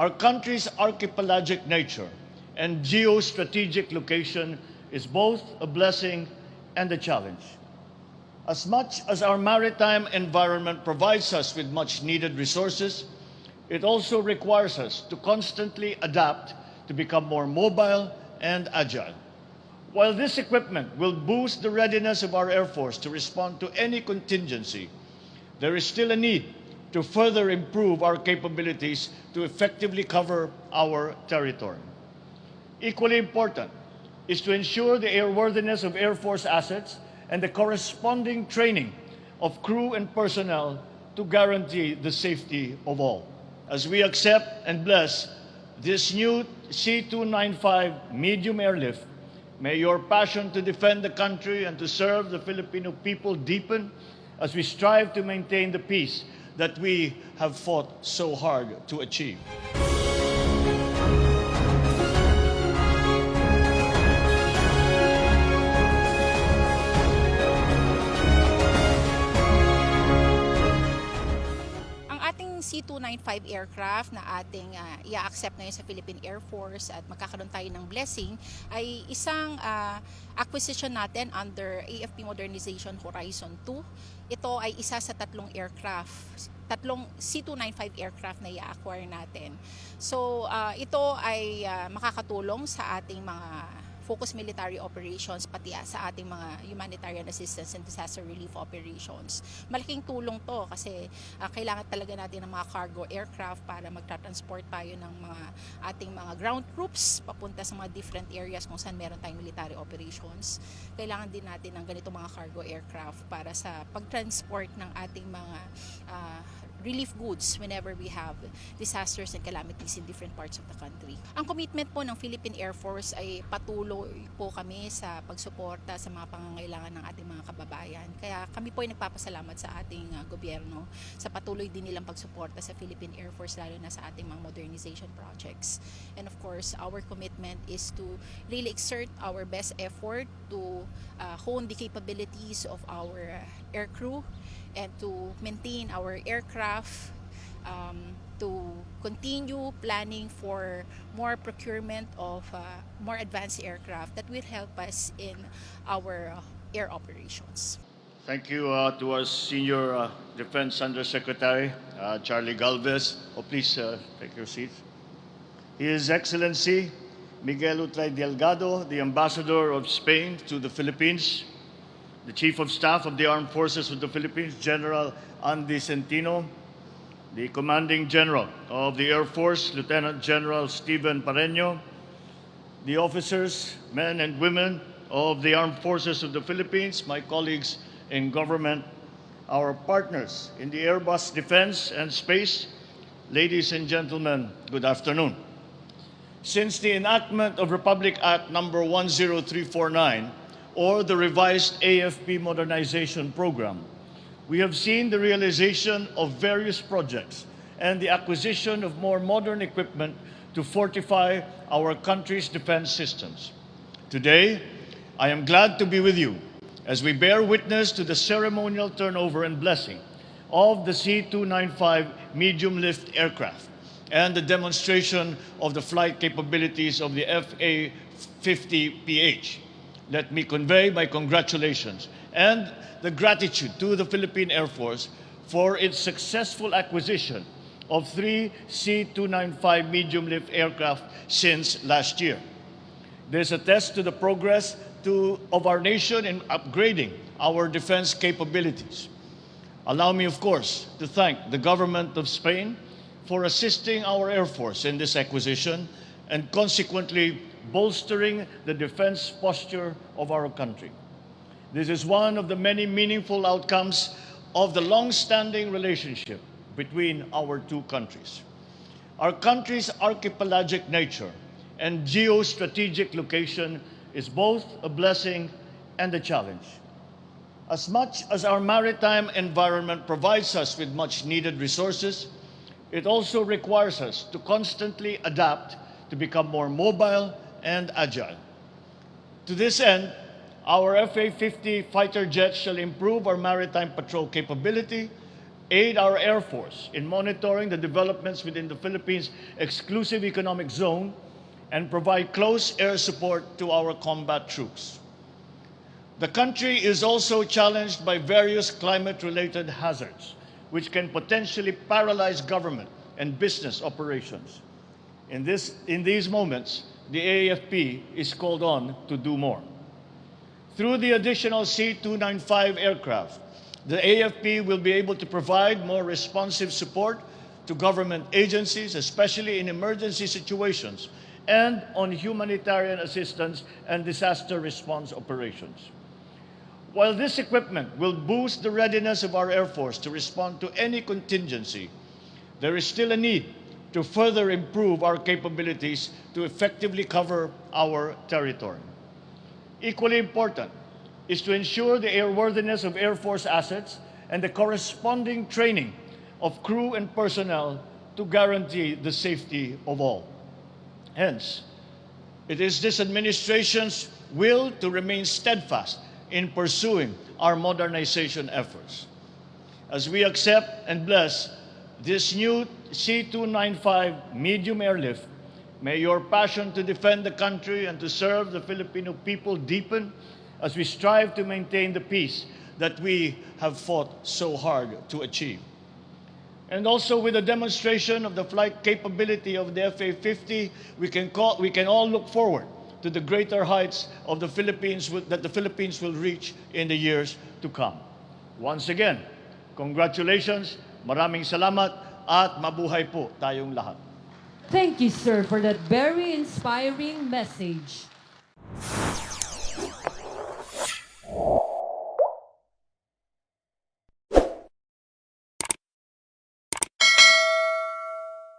Our country's archipelagic nature and geostrategic location is both a blessing and a challenge. As much as our maritime environment provides us with much needed resources, it also requires us to constantly adapt to become more mobile and agile. While this equipment will boost the readiness of our Air Force to respond to any contingency, there is still a need to further improve our capabilities to effectively cover our territory. Equally important is to ensure the airworthiness of Air Force assets and the corresponding training of crew and personnel to guarantee the safety of all. As we accept and bless this new C295 medium airlift, may your passion to defend the country and to serve the Filipino people deepen as we strive to maintain the peace that we have fought so hard to achieve. C295 aircraft na ating i-accept ngayon sa Philippine Air Force at magkakaroon tayo ng blessing ay isang acquisition natin under AFP Modernization Horizon 2. Ito ay isa sa tatlong C295 aircraft na i-acquire natin. So ito ay makakatulong sa ating mga focus military operations pati sa ating mga humanitarian assistance and disaster relief operations. Malaking tulong to kasi kailangan talaga natin ng mga cargo aircraft para magta-transport tayo ng mga ating mga ground troops papunta sa mga different areas kung saan meron tayong military operations. Kailangan din natin ng ganito mga cargo aircraft para sa pag-transport ng ating mga relief goods whenever we have disasters and calamities in different parts of the country. Ang commitment po ng Philippine Air Force ay patuloy po kami sa pagsuporta sa mga pangangailangan ng ating mga kababayan. Kaya kami po ay nagpapasalamat sa ating gobyerno sa patuloy din nilang pagsuporta sa Philippine Air Force lalo na sa ating mga modernization projects. And of course, our commitment is to really exert our best effort to hone the capabilities of our air crew and to maintain our aircraft, to continue planning for more procurement of more advanced aircraft that will help us in our air operations. Thank you to our Senior Defense Undersecretary, Charlie Galvez. Please take your seat. His Excellency Miguel Utray Delgado, the Ambassador of Spain to the Philippines, the Chief of Staff of the Armed Forces of the Philippines, General Andy Centino, the Commanding General of the Air Force, Lieutenant General Stephen Pareño, the officers, men and women of the Armed Forces of the Philippines, my colleagues in government, our partners in the Airbus Defense and Space, ladies and gentlemen, good afternoon. Since the enactment of Republic Act number 10349, or the revised AFP Modernization Program, we have seen the realization of various projects and the acquisition of more modern equipment to fortify our country's defense systems. Today, I am glad to be with you as we bear witness to the ceremonial turnover and blessing of the C295 medium-lift aircraft and the demonstration of the flight capabilities of the FA-50PH. Let me convey my congratulations and the gratitude to the Philippine Air Force for its successful acquisition of 3 C295 medium-lift aircraft since last year. This attests to the progress of our nation in upgrading our defense capabilities. Allow me, of course, to thank the government of Spain for assisting our Air Force in this acquisition and consequently bolstering the defense posture of our country. This is one of the many meaningful outcomes of the long-standing relationship between our two countries. Our country's archipelagic nature and geostrategic location is both a blessing and a challenge. As much as our maritime environment provides us with much needed resources, it also requires us to constantly adapt to become more mobile and agile. To this end, our FA-50 fighter jets shall improve our maritime patrol capability, aid our Air Force in monitoring the developments within the Philippines' exclusive economic zone, and provide close air support to our combat troops. The country is also challenged by various climate-related hazards, which can potentially paralyze government and business operations. In these moments, the AFP is called on to do more. Through the additional C295 aircraft, the AFP will be able to provide more responsive support to government agencies, especially in emergency situations, and on humanitarian assistance and disaster response operations. While this equipment will boost the readiness of our Air Force to respond to any contingency, there is still a need to further improve our capabilities to effectively cover our territory. Equally important is to ensure the airworthiness of Air Force assets and the corresponding training of crew and personnel to guarantee the safety of all. Hence, it is this administration's will to remain steadfast in pursuing our modernization efforts. As we accept and bless this new C295 medium airlift, may your passion to defend the country and to serve the Filipino people deepen as we strive to maintain the peace that we have fought so hard to achieve. And also with a demonstration of the flight capability of the FA-50, we can all look forward to the greater heights of the Philippines that the Philippines will reach in the years to come. Once again, congratulations, maraming salamat, at mabuhay po tayong lahat. Thank you, sir, for that very inspiring message.